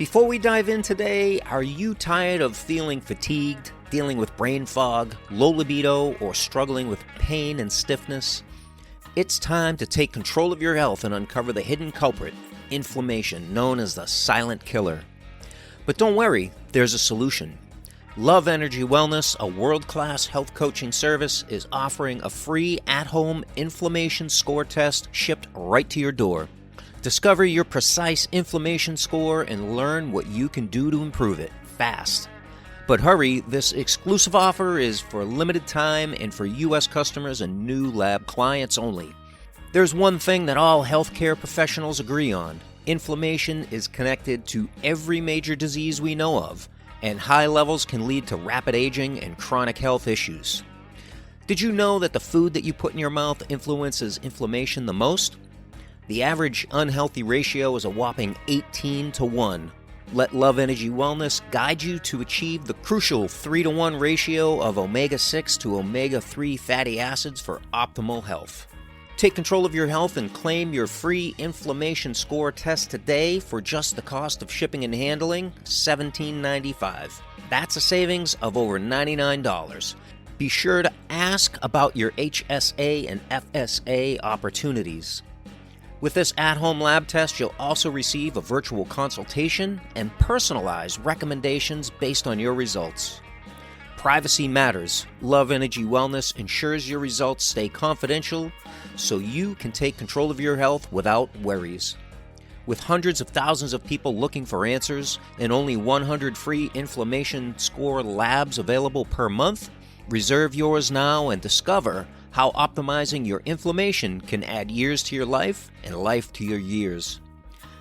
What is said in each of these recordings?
Before we dive in today, are you tired of feeling fatigued, dealing with brain fog, low libido, or struggling with pain and stiffness? It's time to take control of your health and uncover the hidden culprit, inflammation, known as the silent killer. But don't worry, there's a solution. Love Energy Wellness, a world-class health coaching service, is offering a free at-home inflammation score test shipped right to your door. Discover your precise inflammation score and learn what you can do to improve it fast. But hurry, this exclusive offer is for a limited time and for U.S. customers and new lab clients only. There's one thing that all healthcare professionals agree on. Inflammation is connected to every major disease we know of, and high levels can lead to rapid aging and chronic health issues. Did you know that the food that you put in your mouth influences inflammation the most? The average unhealthy ratio is a whopping 18-1. Let Love Energy Wellness guide you to achieve the crucial 3-1 ratio of omega-6 to omega-3 fatty acids for optimal health. Take control of your health and claim your free inflammation score test today for just the cost of shipping and handling, $17.95. That's a savings of over $99. Be sure to ask about your HSA and FSA opportunities. With this at-home lab test, you'll also receive a virtual consultation and personalized recommendations based on your results. Privacy matters. Love Energy Wellness ensures your results stay confidential so you can take control of your health without worries. With hundreds of thousands of people looking for answers and only 100 free inflammation score labs available per month, reserve yours now and discover how optimizing your inflammation can add years to your life and life to your years.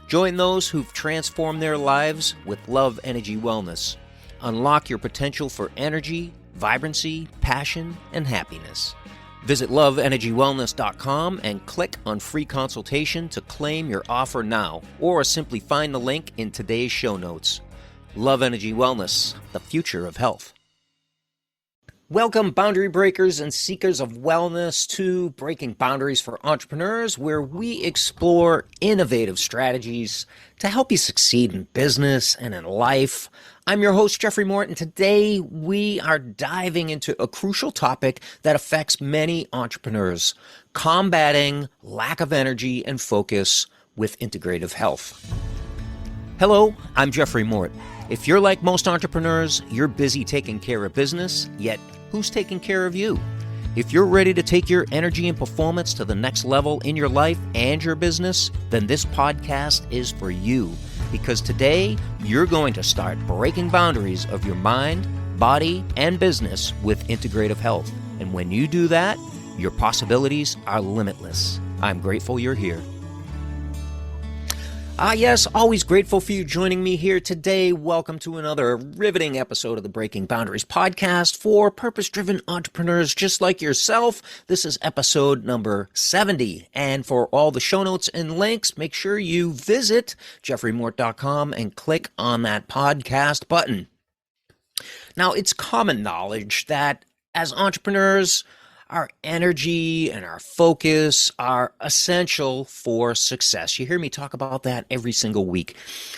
Join those who've transformed their lives with Love Energy Wellness. Unlock your potential for energy, vibrancy, passion, and happiness. Visit loveenergywellness.com and click on free consultation to claim your offer now, or simply find the link in today's show notes. Love Energy Wellness, the future of health. Welcome, boundary breakers and seekers of wellness, to Breaking Boundaries for Entrepreneurs, where we explore innovative strategies to help you succeed in business and in life. I'm your host, Jeffrey Mort, and today we are diving into a crucial topic that affects many entrepreneurs: combating lack of energy and focus with integrative health. Hello, I'm Jeffrey Mort. If you're like most entrepreneurs, you're busy taking care of business, yet who's taking care of you? If you're ready to take your energy and performance to the next level in your life and your business, then this podcast is for you. Because today, you're going to start breaking boundaries of your mind, body, and business with integrative health. And when you do that, your possibilities are limitless. I'm grateful you're here. Yes, always grateful for you joining me here today. Welcome to another riveting episode of the Breaking Boundaries podcast for purpose-driven entrepreneurs just like yourself. This is episode number 70. And for all the show notes and links, make sure you visit jeffreymort.com and click on that podcast button. Now, it's common knowledge that as entrepreneurs, our energy and our focus are essential for success. You hear me talk about that every single week.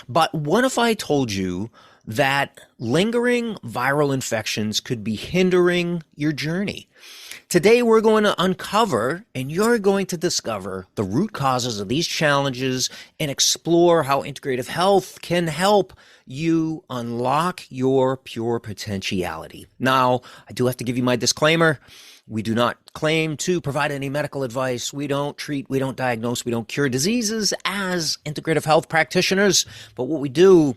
But what if I told you that lingering viral infections could be hindering your journey? Today, we're going to uncover and you're going to discover the root causes of these challenges and explore how integrative health can help you unlock your pure potentiality. Now, I do have to give you my disclaimer. We do not claim to provide any medical advice. We don't treat, we don't diagnose, we don't cure diseases as integrative health practitioners. But what we do,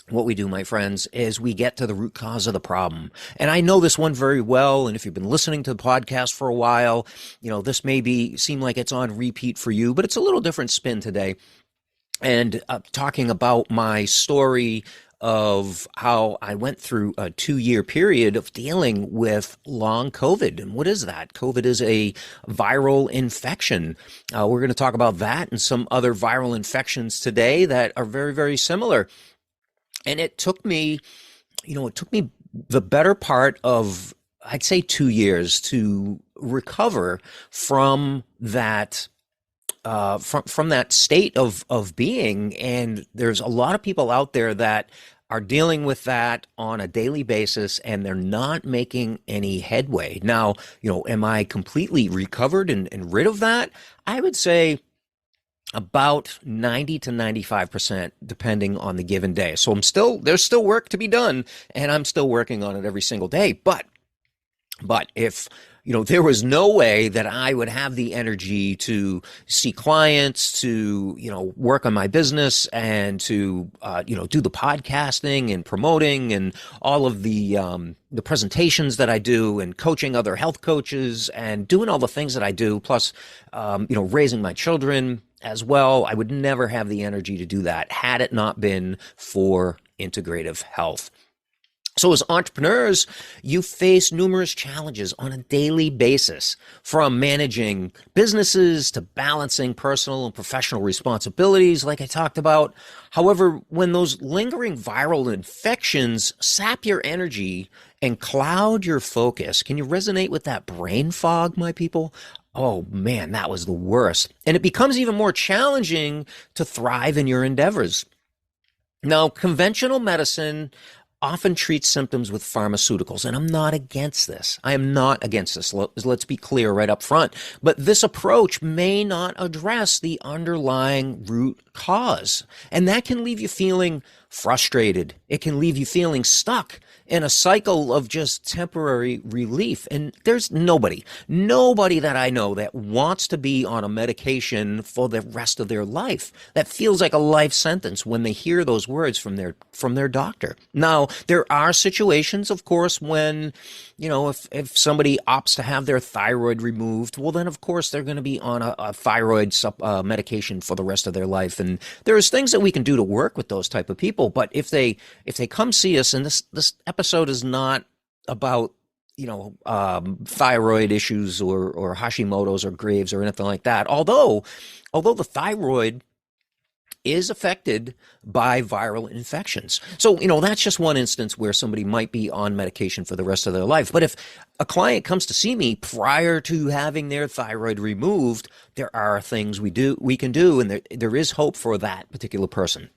my friends, is we get to the root cause of the problem. And I know this one very well. And if you've been listening to the podcast for a while, this may seem like it's on repeat for you, but it's a little different spin today. And talking about my story of how I went through a 2-year period of dealing with long COVID. And what is that? COVID is a viral infection. We're going to talk about that and some other viral infections today that are very, very similar. And it took me the better part of, I'd say, 2 years to recover from that from that state of being. And there's a lot of people out there that are dealing with that on a daily basis, and they're not making any headway. Now, am I completely recovered and rid of that? I would say about 90 to 95%, depending on the given day. So there's still work to be done, and I'm still working on it every single day. But if there was no way that I would have the energy to see clients, to work on my business, and to do the podcasting and promoting and all of the presentations that I do, and coaching other health coaches, and doing all the things that I do, plus raising my children as well, I would never have the energy to do that had it not been for integrative health. So as entrepreneurs, you face numerous challenges on a daily basis, from managing businesses to balancing personal and professional responsibilities, like I talked about. However, when those lingering viral infections sap your energy and cloud your focus, can you resonate with that brain fog, my people? Oh man, that was the worst. And it becomes even more challenging to thrive in your endeavors. Now, conventional medicine often treats symptoms with pharmaceuticals, and I'm not against this. I am not against this. Let's be clear right up front. But this approach may not address the underlying root cause, and that can leave you feeling frustrated. It can leave you feeling stuck in a cycle of just temporary relief. And there's nobody that I know that wants to be on a medication for the rest of their life. That feels like a life sentence when they hear those words from their doctor. Now, there are situations, of course, when, if somebody opts to have their thyroid removed, well, then, of course, they're going to be on a thyroid medication for the rest of their life. And there's things that we can do to work with those type of people. But if they come see us, and this episode is not about thyroid issues or Hashimoto's or Graves or anything like that, although the thyroid is affected by viral infections. So, that's just one instance where somebody might be on medication for the rest of their life. But if a client comes to see me prior to having their thyroid removed, there are things we can do, and there is hope for that particular person.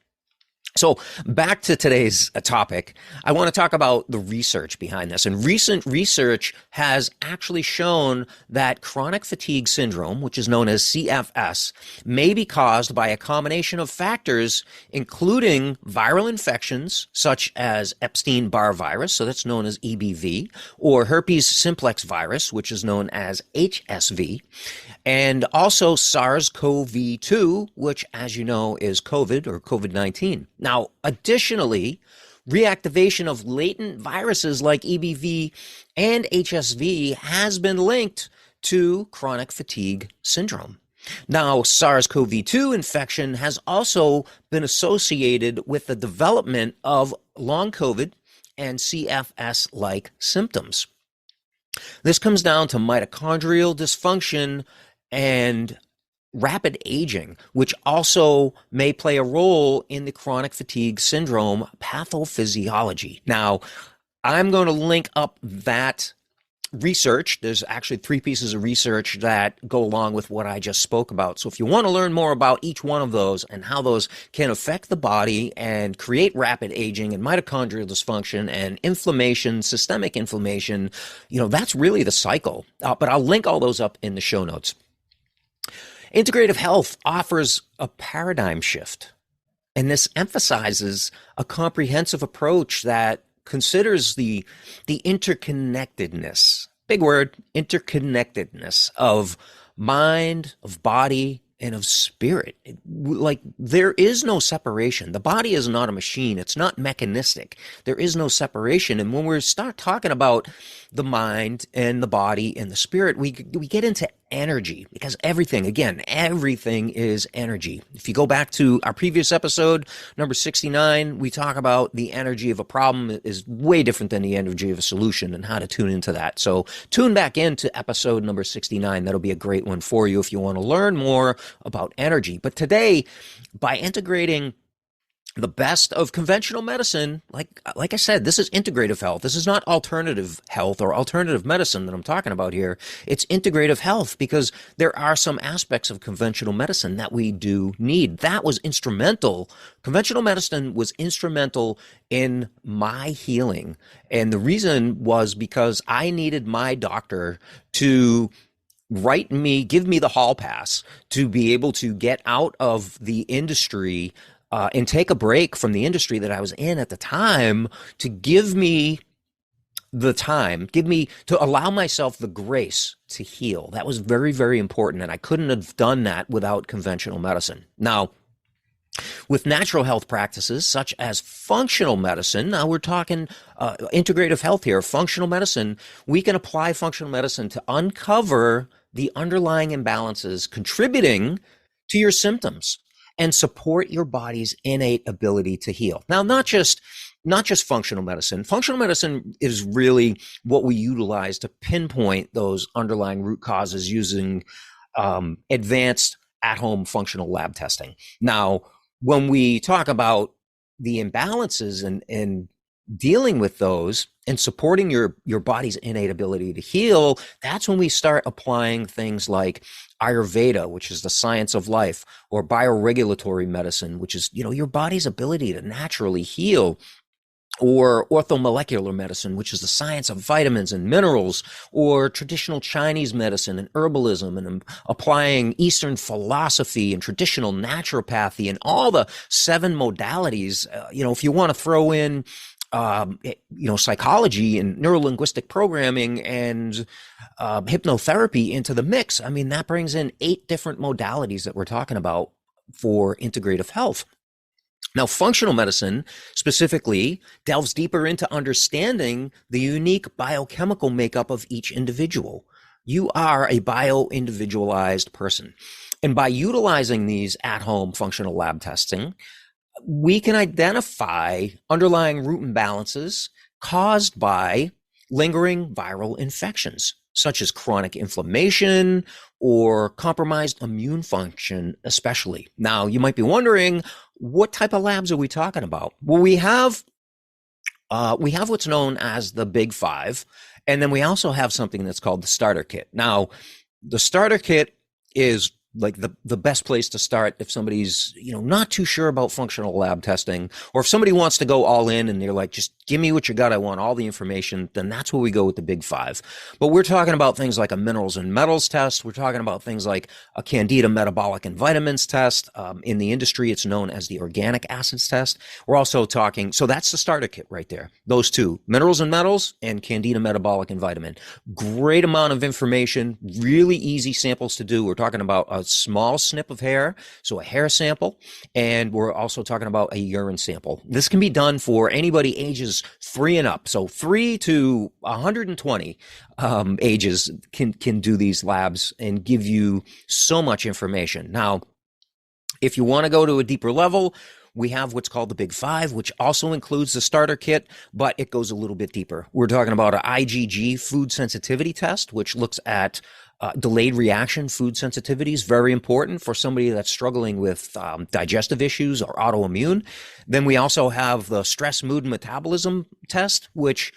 So back to today's topic, I want to talk about the research behind this. And recent research has actually shown that chronic fatigue syndrome, which is known as CFS, may be caused by a combination of factors, including viral infections such as Epstein-Barr virus, so that's known as EBV, or Herpes-Simplex virus, which is known as HSV, and also SARS-CoV-2, which, as you know, is COVID or COVID-19. Now, additionally, reactivation of latent viruses like EBV and HSV has been linked to chronic fatigue syndrome. Now, SARS-CoV-2 infection has also been associated with the development of long COVID and CFS-like symptoms. This comes down to mitochondrial dysfunction and rapid aging, which also may play a role in the chronic fatigue syndrome pathophysiology. Now, I'm going to link up that research. There's actually 3 pieces of research that go along with what I just spoke about. So if you want to learn more about each one of those and how those can affect the body and create rapid aging and mitochondrial dysfunction and inflammation, systemic inflammation, that's really the cycle. But I'll link all those up in the show notes. Integrative health offers a paradigm shift, and this emphasizes a comprehensive approach that considers the interconnectedness, big word, interconnectedness of mind, of body, and of spirit. Like, there is no separation. The body is not a machine. It's not mechanistic. There is no separation. And when we start talking about the mind and the body and the spirit, we get into energy, because everything is energy. If you go back to our previous episode, number 69, we talk about the energy of a problem is way different than the energy of a solution and how to tune into that. So tune back into episode number 69. That'll be a great one for you if you want to learn more about energy. But today, by integrating the best of conventional medicine, like I said, this is integrative health. This is not alternative health or alternative medicine that I'm talking about here. It's integrative health because there are some aspects of conventional medicine that we do need. That was instrumental. Conventional medicine was instrumental in my healing. And the reason was because I needed my doctor to give me the hall pass to be able to get out of the industry and take a break from the industry that I was in at the time to give me the time, to allow myself the grace to heal. That was very, very important. And I couldn't have done that without conventional medicine. Now, with natural health practices such as functional medicine, now we're talking integrative health here, functional medicine, we can apply functional medicine to uncover the underlying imbalances contributing to your symptoms and support your body's innate ability to heal. Now, not just functional medicine. Functional medicine is really what we utilize to pinpoint those underlying root causes using advanced at-home functional lab testing. Now, when we talk about the imbalances and dealing with those and supporting your body's innate ability to heal, that's when we start applying things like Ayurveda, which is the science of life, or bioregulatory medicine, which is, your body's ability to naturally heal, or orthomolecular medicine, which is the science of vitamins and minerals, or traditional Chinese medicine and herbalism, and applying Eastern philosophy and traditional naturopathy and all the 7 modalities. If you want to throw in, psychology and neurolinguistic programming and hypnotherapy into the mix, I mean, that brings in 8 different modalities that we're talking about for integrative health. Now, functional medicine specifically delves deeper into understanding the unique biochemical makeup of each individual. You are a bio-individualized person. And by utilizing these at-home functional lab testing, we can identify underlying root imbalances caused by lingering viral infections, such as chronic inflammation or compromised immune function, especially. Now, you might be wondering, what type of labs are we talking about? Well, we have what's known as the Big Five, and then we also have something that's called the starter kit. Now, the starter kit is like the best place to start if somebody's, not too sure about functional lab testing, or if somebody wants to go all in and they're like, just give me what you got, I want all the information, then that's where we go with the Big Five. But we're talking about things like a minerals and metals test. We're talking about things like a candida metabolic and vitamins test. In the industry, it's known as the organic acids test. We're also talking, so that's the starter kit right there. Those 2, minerals and metals and candida metabolic and vitamin. Great amount of information, really easy samples to do. We're talking about a small snip of hair, so a hair sample, and we're also talking about a urine sample. This can be done for anybody ages 3 and up, so 3 to 120 ages can do these labs and give you so much information. Now, if you want to go to a deeper level, we have what's called the Big Five, which also includes the starter kit, but it goes a little bit deeper. We're talking about an IgG food sensitivity test, which looks at delayed reaction food sensitivity, is very important for somebody that's struggling with digestive issues or autoimmune. Then we also have the stress, mood, and metabolism test, which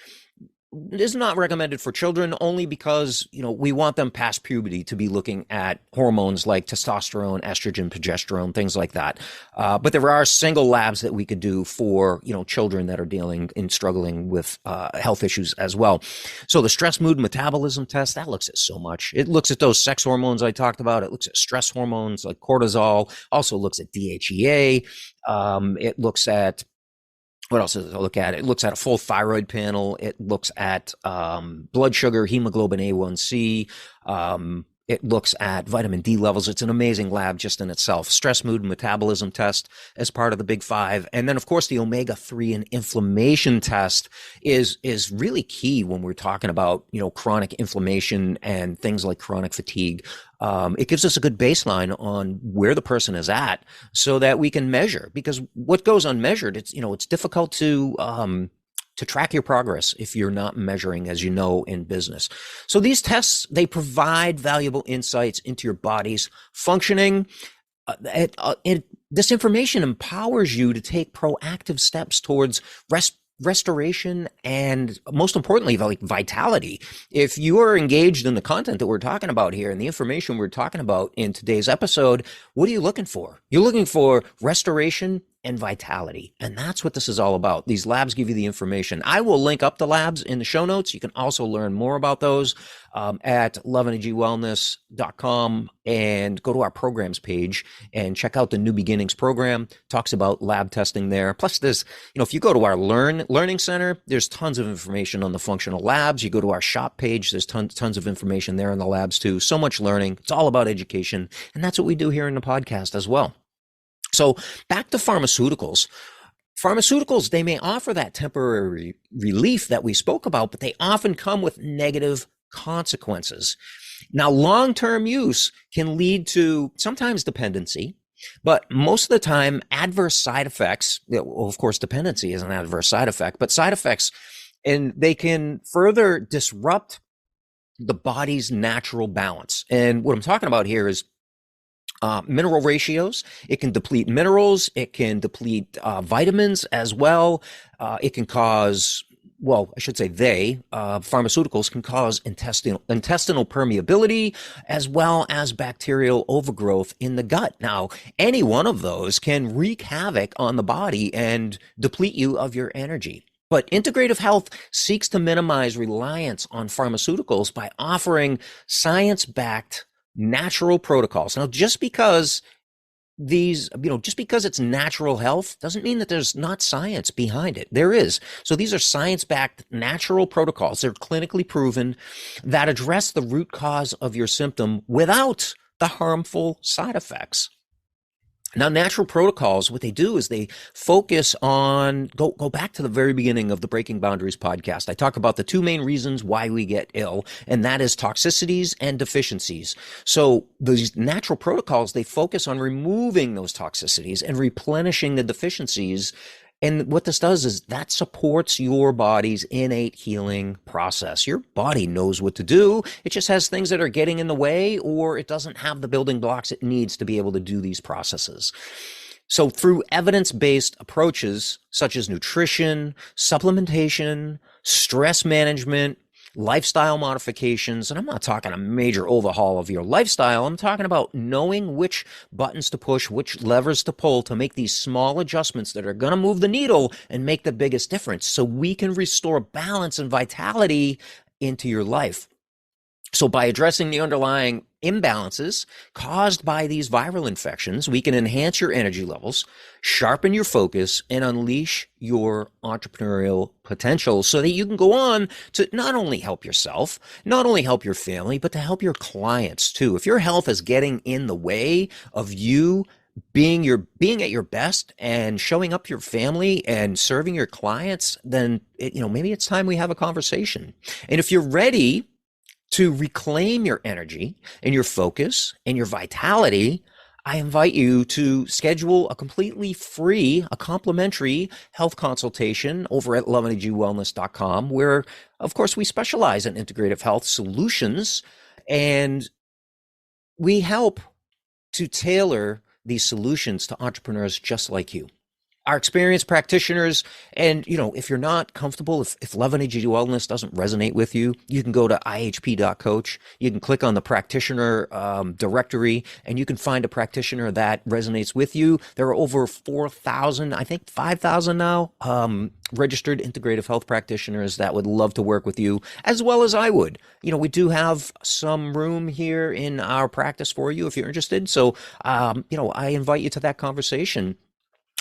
is not recommended for children, only because, we want them past puberty to be looking at hormones like testosterone, estrogen, progesterone, things like that. But there are single labs that we could do for, children that are dealing and struggling with health issues as well. So the stress, mood, metabolism test, that looks at so much. It looks at those sex hormones I talked about. It looks at stress hormones like cortisol, also looks at DHEA. It looks at, what else does it look at? It looks at a full thyroid panel. It looks at blood sugar, hemoglobin A1C. It looks at vitamin D levels. It's an amazing lab just in itself. Stress, mood, and metabolism test as part of the Big Five. And then, of course, the omega-3 and inflammation test is really key when we're talking about, chronic inflammation and things like chronic fatigue. It gives us a good baseline on where the person is at so that we can measure, because what goes unmeasured, it's difficult to track your progress if you're not measuring, as you know, in business. So these tests, they provide valuable insights into your body's functioning. This information empowers you to take proactive steps towards restoration and, most importantly, like vitality. If you are engaged in the content that we're talking about here and the information we're talking about in today's episode, what are you looking for? You're looking for restoration and vitality. And that's what this is all about. These labs give you the information. I will link up the labs in the show notes. You can also learn more about those at loveenergywellness.com, and go to our programs page and check out the New Beginnings program. Talks about lab testing there. Plus, there's, if you go to our learning center, there's tons of information on the functional labs. You go to our shop page, there's tons of information there in the labs too. So much learning. It's all about education. And that's what we do here in the podcast as well. So back to pharmaceuticals. Pharmaceuticals, they may offer that temporary relief that we spoke about, but they often come with negative consequences. Now, long-term use can lead to sometimes dependency, but most of the time, adverse side effects. Well, of course, dependency is an adverse side effect, but side effects, and they can further disrupt the body's natural balance. And what I'm talking about here is mineral ratios. It can deplete minerals. It can deplete vitamins as well. It can cause, well, I should say pharmaceuticals can cause intestinal permeability as well as bacterial overgrowth in the gut. Now, any one of those can wreak havoc on the body and deplete you of your energy. But integrative health seeks to minimize reliance on pharmaceuticals by offering science-backed natural protocols. Now, just because it's natural health doesn't mean that there's not science behind it. There is. So these are science-backed natural protocols. They're clinically proven that address the root cause of your symptom without the harmful side effects. Now, natural protocols, what they do is they focus on, go back to the very beginning of the Breaking Boundaries podcast. I talk about the two main reasons why we get ill, and that is toxicities and deficiencies. So these natural protocols, they focus on removing those toxicities and replenishing the deficiencies. And what this does is that supports your body's innate healing process. Your body knows what to do. It just has things that are getting in the way, or it doesn't have the building blocks it needs to be able to do these processes. So through evidence-based approaches such as nutrition, supplementation, stress management, lifestyle modifications, and I'm not talking a major overhaul of your lifestyle. I'm talking about knowing which buttons to push, which levers to pull to make these small adjustments that are going to move the needle and make the biggest difference so we can restore balance and vitality into your life. So by addressing the underlying imbalances caused by these viral infections, we can enhance your energy levels, sharpen your focus, and unleash your entrepreneurial potential so that you can go on to not only help yourself, not only help your family, but to help your clients too. If your health is getting in the way of you being at your best and showing up your family and serving your clients, then maybe it's time we have a conversation. And if you're ready to reclaim your energy and your focus and your vitality, I invite you to schedule a completely free, a complimentary health consultation over at loveenergywellness.com, where, of course, we specialize in integrative health solutions, and we help to tailor these solutions to entrepreneurs just like you. Our experienced practitioners, and if you're not comfortable, if Love Energy Wellness doesn't resonate with you, you can go to ihp.coach. You can click on the practitioner directory, and you can find a practitioner that resonates with you. There are over 4,000, I think 5,000 now, registered integrative health practitioners that would love to work with you, as well as I would. We do have some room here in our practice for you if you're interested. So, I invite you to that conversation,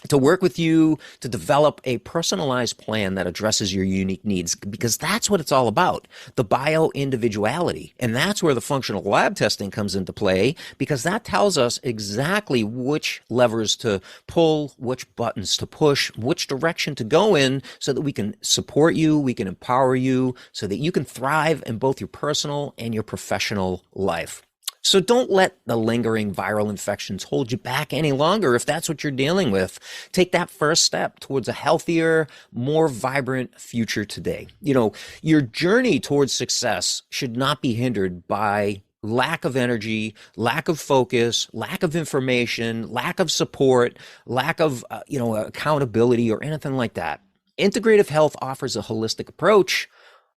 to work with you to develop a personalized plan that addresses your unique needs, because that's what it's all about, the bio-individuality. And that's where the functional lab testing comes into play, because that tells us exactly which levers to pull, which buttons to push, which direction to go in, so that we can support you, we can empower you, so that you can thrive in both your personal and your professional life. So don't let the lingering viral infections hold you back any longer if that's what you're dealing with. Take that first step towards a healthier, more vibrant future today. Your journey towards success should not be hindered by lack of energy, lack of focus, lack of information, lack of support, lack of accountability or anything like that. Integrative health offers a holistic approach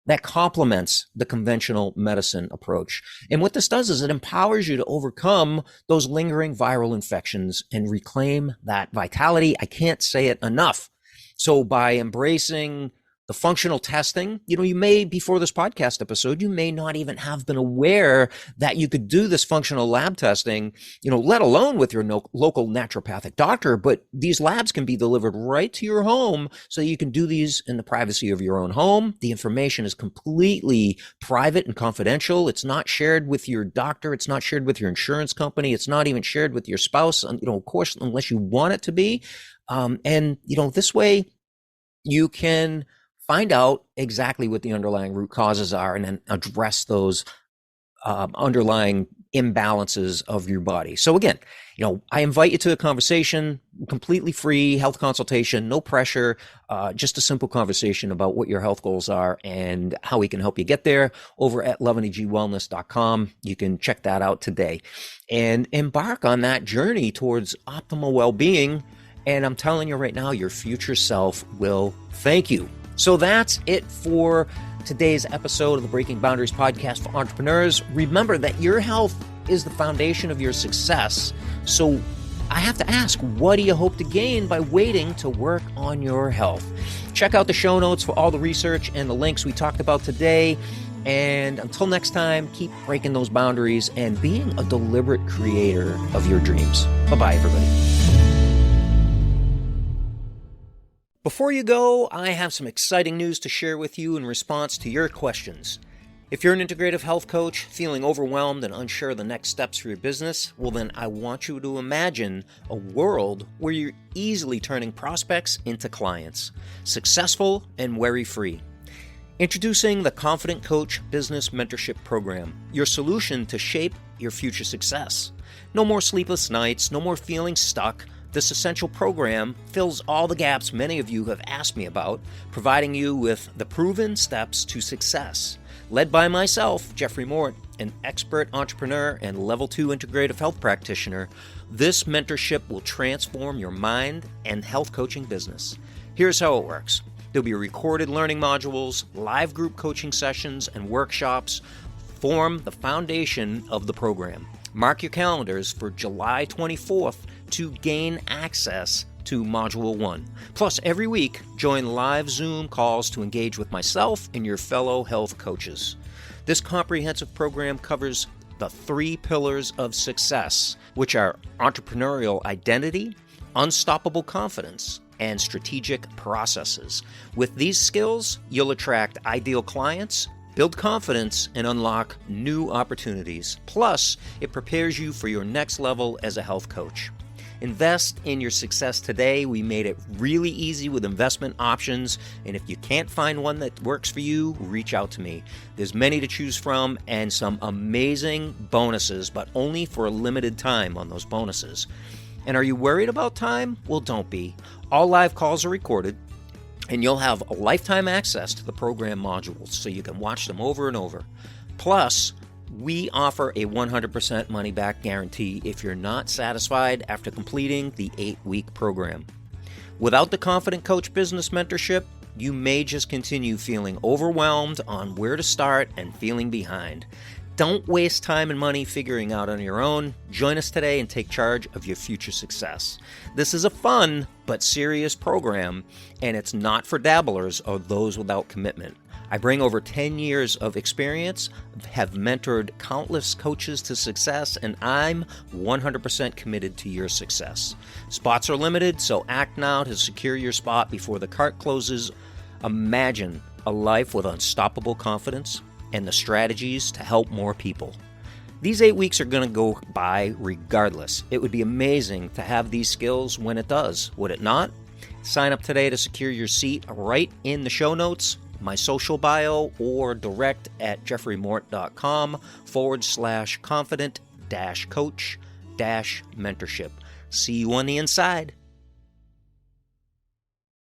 that complements the conventional medicine approach. And what this does is it empowers you to overcome those lingering viral infections and reclaim that vitality. I can't say it enough. So by embracing the functional testing, you may, before this podcast episode, you may not even have been aware that you could do this functional lab testing, let alone with your local naturopathic doctor. But these labs can be delivered right to your home so you can do these in the privacy of your own home. The information is completely private and confidential. It's not shared with your doctor. It's not shared with your insurance company. It's not even shared with your spouse, of course, unless you want it to be. This way you can find out exactly what the underlying root causes are and then address those underlying imbalances of your body. So again, I invite you to a conversation, completely free health consultation, no pressure, just a simple conversation about what your health goals are and how we can help you get there over at loveandegwellness.com. You can check that out today and embark on that journey towards optimal well-being. And I'm telling you right now, your future self will thank you. So that's it for today's episode of the Breaking Boundaries podcast for entrepreneurs. Remember that your health is the foundation of your success. So I have to ask, what do you hope to gain by waiting to work on your health? Check out the show notes for all the research and the links we talked about today. And until next time, keep breaking those boundaries and being a deliberate creator of your dreams. Bye-bye, everybody. Before you go, I have some exciting news to share with you in response to your questions. If you're an integrative health coach feeling overwhelmed and unsure of the next steps for your business, well then I want you to imagine a world where you're easily turning prospects into clients, successful and worry-free. Introducing the Confident Coach Business Mentorship Program, your solution to shape your future success. No more sleepless nights, no more feeling stuck. This essential program fills all the gaps many of you have asked me about, providing you with the proven steps to success. Led by myself, Jeffrey Mort, an expert entrepreneur and level 2 integrative health practitioner, this mentorship will transform your mind and health coaching business. Here's how it works. There'll be recorded learning modules, live group coaching sessions, and workshops form the foundation of the program. Mark your calendars for July 24th to gain access to Module 1. Plus, every week, join live Zoom calls to engage with myself and your fellow health coaches. This comprehensive program covers the 3 pillars of success, which are entrepreneurial identity, unstoppable confidence, and strategic processes. With these skills, you'll attract ideal clients, build confidence, and unlock new opportunities. Plus, it prepares you for your next level as a health coach. Invest in your success today. We made it really easy with investment options, and if you can't find one that works for you, reach out to me. There's many to choose from and some amazing bonuses, but only for a limited time on those bonuses. And are you worried about time? Well, don't be. All live calls are recorded, and you'll have a lifetime access to the program modules so you can watch them over and over. Plus, we offer a 100% money-back guarantee if you're not satisfied after completing the 8-week program. Without the Confident Coach Business Mentorship, you may just continue feeling overwhelmed on where to start and feeling behind. Don't waste time and money figuring out on your own. Join us today and take charge of your future success. This is a fun but serious program, and it's not for dabblers or those without commitment. I bring over 10 years of experience, have mentored countless coaches to success, and I'm 100% committed to your success. Spots are limited, so act now to secure your spot before the cart closes. Imagine a life with unstoppable confidence and the strategies to help more people. These 8 weeks are going to go by regardless. It would be amazing to have these skills when it does, would it not? Sign up today to secure your seat right in the show notes, my social bio, or direct at jeffreymort.com/confident-coach-mentorship. See you on the inside.